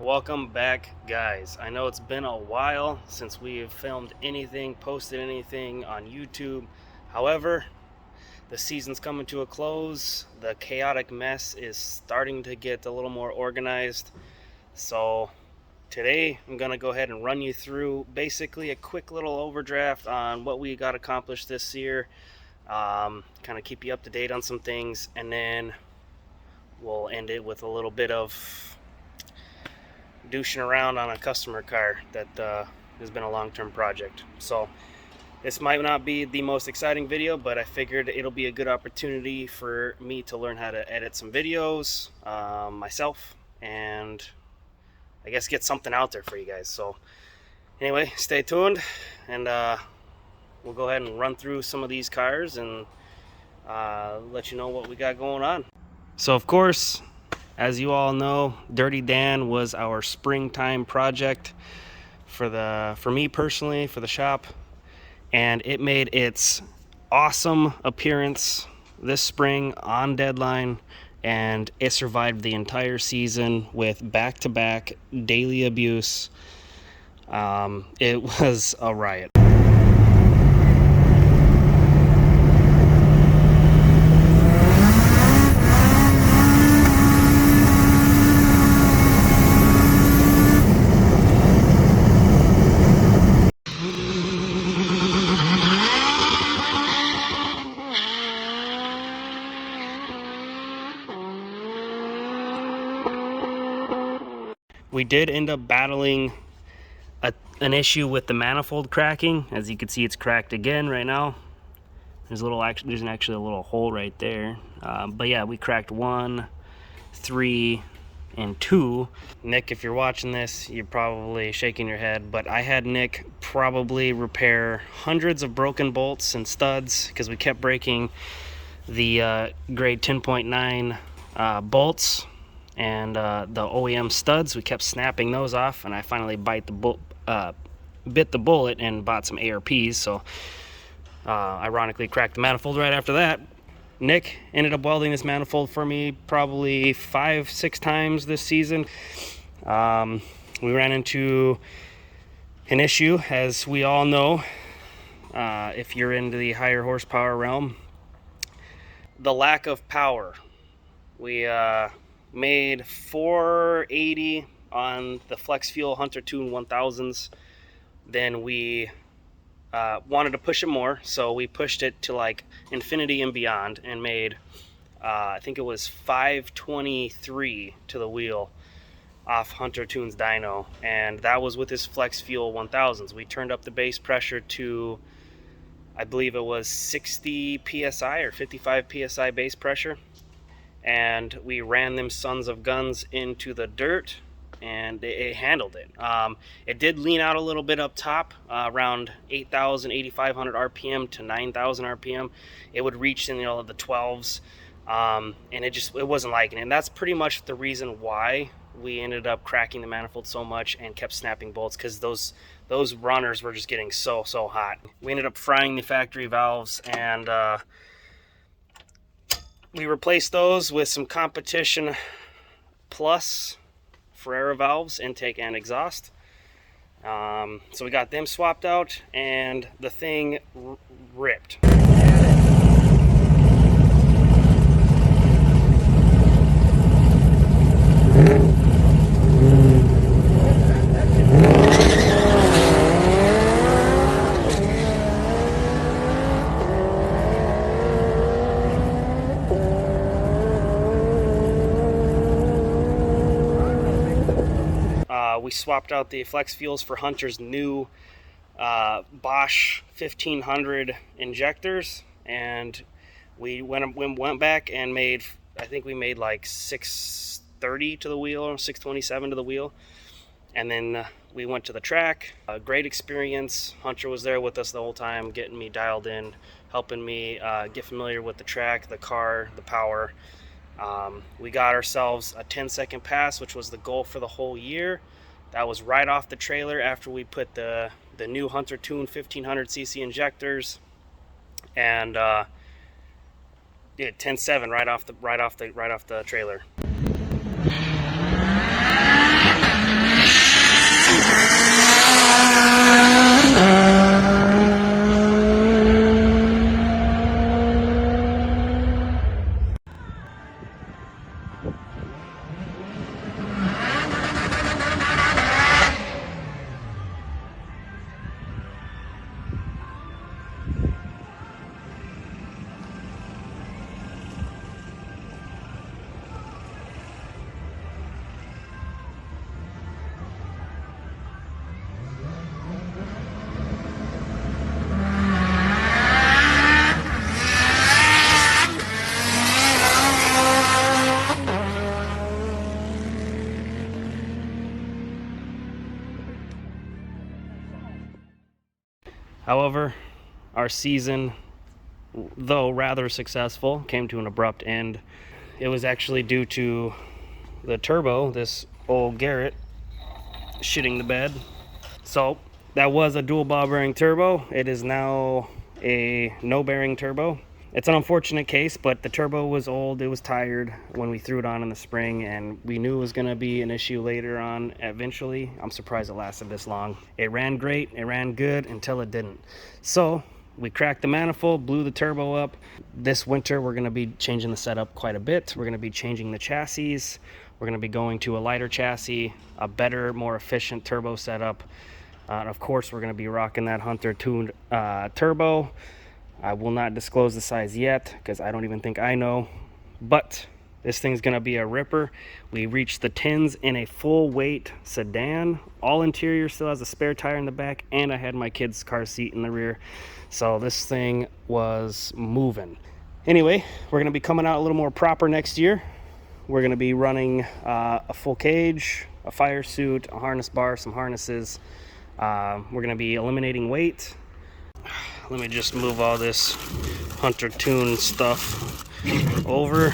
Welcome back, guys. I know it's been a while since we have filmed anything, posted anything on YouTube. However, the season's coming to a close. The chaotic mess is starting to get a little more organized. So today I'm going to go ahead and run you through basically a quick little overdraft on what we got accomplished this year. Kind of keep you up to date on some things, and then we'll end it with a little bit of douching around on a customer car that has been a long-term project. So this might not be the most exciting video, but I figured it'll be a good opportunity for me to learn how to edit some videos myself, and I guess get something out there for you guys. So anyway, stay tuned, and we'll go ahead and run through some of these cars and let you know what we got going on. So of course, as you all know, Dirty Dan was our springtime project for me personally, for the shop, and it made its awesome appearance this spring on deadline, and it survived the entire season with back-to-back daily abuse. It was a riot. We did end up battling an issue with the manifold cracking. As you can see, it's cracked again right now. There's actually a little hole right there. But yeah, we cracked 1, 3, and 2. Nick, if you're watching this, you're probably shaking your head, but I had Nick probably repair hundreds of broken bolts and studs because we kept breaking the grade 10.9 bolts. And the OEM studs, we kept snapping those off, and I finally bit the bullet and bought some ARPs. So ironically cracked the manifold right after that. Nick ended up welding this manifold for me probably 5-6 times this season. We ran into an issue, as we all know, if you're into the higher horsepower realm, the lack of power. We made 480 on the Flex Fuel Hunter Tune 1000s. Then we wanted to push it more, so we pushed it to like infinity and beyond and made I think it was 523 to the wheel off Hunter Tune's dyno, and that was with his Flex Fuel 1000s. We turned up the base pressure to, I believe it was 60 psi or 55 psi base pressure, and we ran them sons of guns into the dirt, and it handled it. It did lean out a little bit up top, around 8,000, 8,500 RPM to 9,000 RPM. It would reach in the 12s, and it wasn't liking it. And that's pretty much the reason why we ended up cracking the manifold so much and kept snapping bolts, because those runners were just getting so hot. We ended up frying the factory valves, and we replaced those with some Competition Plus Ferrera valves, intake and exhaust. So we got them swapped out, and the thing ripped. We swapped out the flex fuels for Hunter's new Bosch 1500 injectors, and we went back and made, I think we made like 630 to the wheel or 627 to the wheel, and then we went to the track. Great experience. Hunter was there with us the whole time, getting me dialed in, helping me get familiar with the track, the car, the power. We got ourselves a 10-second pass, which was the goal for the whole year. That was right off the trailer after we put the new Hunter Tune 1500cc injectors, and yeah, 10.7 right off the trailer. However, our season, though rather successful, came to an abrupt end. It was actually due to the turbo, this old Garrett, shitting the bed. So that was a dual ball bearing turbo. It is now a no bearing turbo. It's an unfortunate case, but the turbo was old, it was tired when we threw it on in the spring, and we knew it was going to be an issue later on eventually. I'm surprised it lasted this long. It ran great, it ran good until it didn't. So we cracked the manifold, blew the turbo up. This winter we're going to be changing the setup quite a bit. We're going to be changing the chassis. We're going to be going to a lighter chassis, a better, more efficient turbo setup. And of course, we're going to be rocking that Hunter tuned turbo. I will not disclose the size yet because I don't even think I know. But this thing's going to be a ripper. We reached the 10's in a full weight sedan. All interior, still has a spare tire in the back, and I had my kid's car seat in the rear. So this thing was moving. Anyway, we're going to be coming out a little more proper next year. We're going to be running a full cage, a fire suit, a harness bar, some harnesses. We're going to be eliminating weight. Let me just move all this Hunter Tune stuff over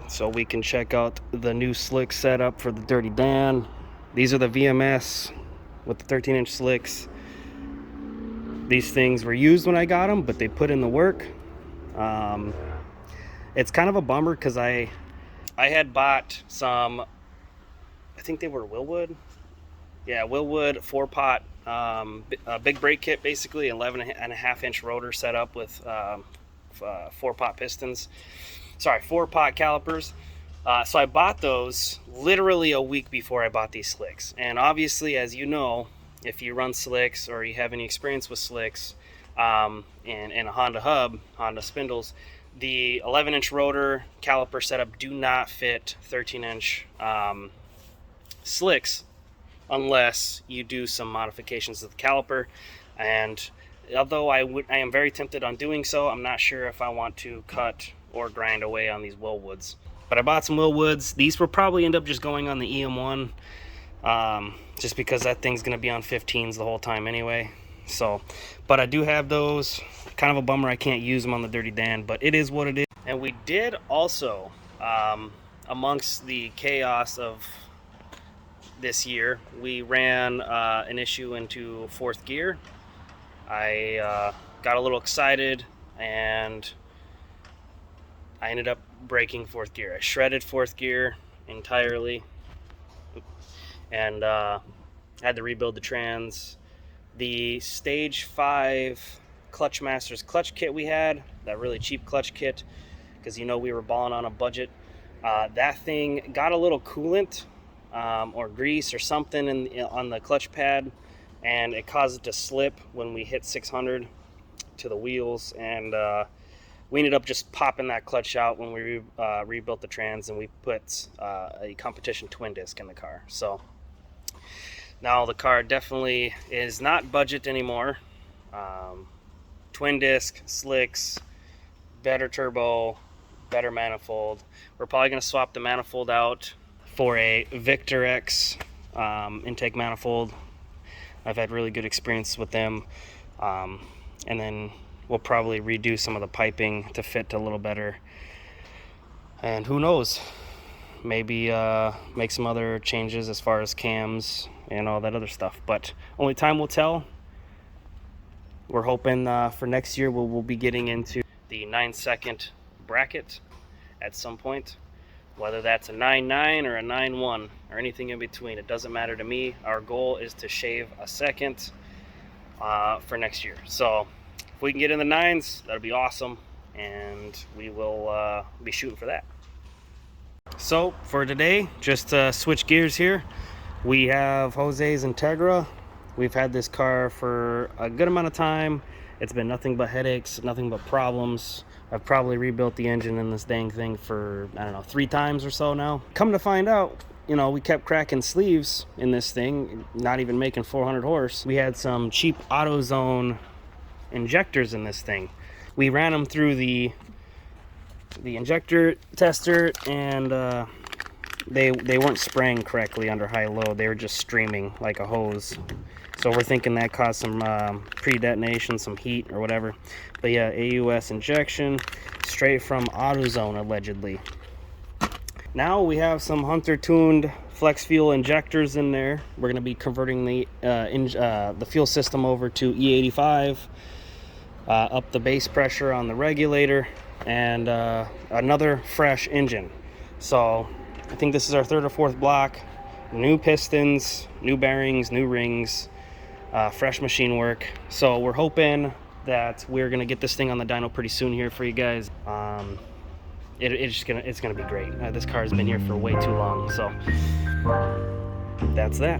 so we can check out the new slick setup for the Dirty Dan. These are the VMS with the 13-inch slicks. These things were used when I got them, but they put in the work. It's kind of a bummer because I had bought some, I think they were Willwood. Yeah, Willwood 4-pot, a big brake kit, basically 11.5-inch rotor setup with 4-pot pistons. Sorry, 4-pot calipers. So I bought those literally a week before I bought these slicks. And obviously, as you know, if you run slicks or you have any experience with slicks and a Honda hub, Honda spindles, the 11-inch rotor caliper setup do not fit 13-inch slicks unless you do some modifications to the caliper. And although I am very tempted on doing so, I'm not sure if I want to cut or grind away on these Willwoods. But I bought some Willwoods. These will probably end up just going on the EM1, just because that thing's going to be on 15s the whole time anyway. So, but I do have those. Kind of a bummer I can't use them on the Dirty Dan, but it is what it is. And we did also, amongst the chaos of this year, we ran an issue into fourth gear. I got a little excited and I ended up breaking fourth gear. I shredded fourth gear entirely and had to rebuild the trans. The Stage 5 Clutch Masters clutch kit we had, that really cheap clutch kit, because you know we were balling on a budget. That thing got a little coolant or grease or something on the clutch pad, and it caused it to slip when we hit 600 to the wheels, and we ended up just popping that clutch out when we rebuilt the trans, and we put a competition twin disc in the car. So now the car definitely is not budget anymore. Twin disc, slicks, better turbo, better manifold. We're probably going to swap the manifold out for a Victor X intake manifold. I've had really good experience with them. And then we'll probably redo some of the piping to fit a little better. And who knows, maybe make some other changes as far as cams and all that other stuff. But only time will tell. We're hoping for next year we'll be getting into the 9-second bracket at some point. Whether that's a 9.9 or a 9.1 or anything in between, it doesn't matter to me. Our goal is to shave a second for next year. So if we can get in the 9s, that'll be awesome, and we will be shooting for that. So for today, just switch gears here. We have Jose's Integra. We've had this car for a good amount of time. It's been nothing but headaches, nothing but problems. I've probably rebuilt the engine in this dang thing for, I don't know, 3 times or so now. Come to find out, you know, we kept cracking sleeves in this thing, not even making 400 horse. We had some cheap AutoZone injectors in this thing. We ran them through the injector tester, and they weren't spraying correctly under high load. They were just streaming like a hose. So we're thinking that caused some pre-detonation, some heat or whatever. But yeah, AUS injection straight from AutoZone allegedly. Now we have some Hunter tuned flex fuel injectors in there. We're going to be converting the fuel system over to E85, up the base pressure on the regulator, and another fresh engine. So I think this is our third or fourth block. New pistons, new bearings, new rings, fresh machine work. So we're hoping that we're gonna get this thing on the dyno pretty soon here for you guys. It's gonna be great. This car has been here for way too long, so that's that.